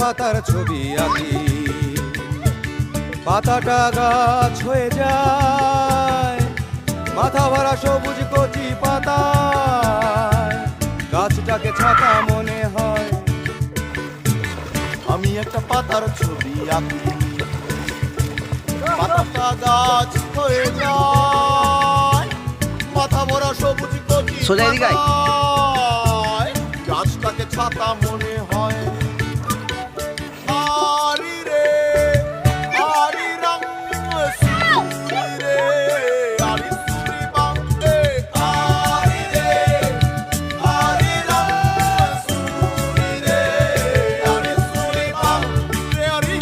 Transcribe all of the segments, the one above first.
পাতার ছবি আঁকি, পাতাটা গাছ হয়ে যায়, মাথা ভরা সবুজ কচি পাতায় গাছটাকে ছাতা মনে হয়। আমি একটা পাতার ছবি আঁকি, পাতাটা গাছ হয়ে যায়, মাথা ভরা সবুজ কচি সোজা এদিকে আয়। পাতায় গাছটাকে ছাতা মনে হয়। আরি রে আরি রং সুরি রে আরি সুরি বাংলে আরি রে আরি রং সুরি রে আরি সুরি বাংলে আরি।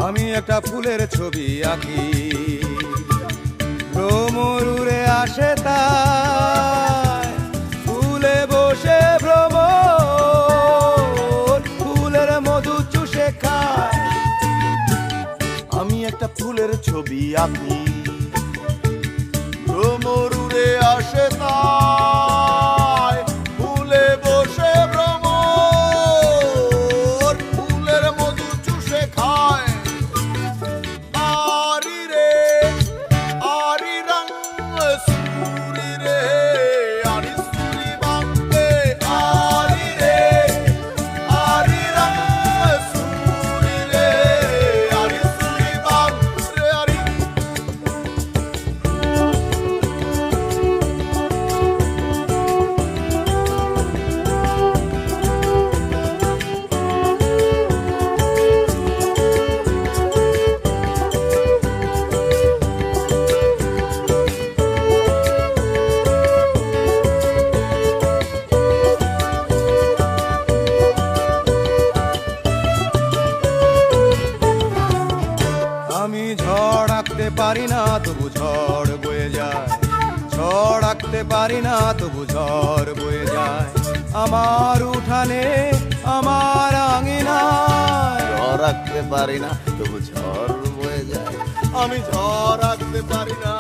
আমি একটা ফুলের ছবি আঁকি, ভ্রমর উড়ে আসে তাই ফুলে বসে ভ্রমর ফুলের মধু চুষে খায়। আমি একটা ফুলের ছবি আঁকি, ভ্রমর উড়ে আসে তাই ফুলে বসে ভ্রমর ফুলের মধু চুষে খায়। আরি রে আরি রং সুরি রে আরি সুরি বাংলে আরি রে আরি রং সুরি রে আরি সুরি বাংলে আরি। আমি ঝড় আঁকতে পারি না তবু ঝড় বয়ে যায়, ঝড় আঁকতে পারি না তবু ঝড় বয়ে যায় আমার উঠানে আমার আঙিনায়। ঝড় আঁকতে পারি না তবু ঝড় বয়ে যায়, আমি ঝড় আঁকতে পারি না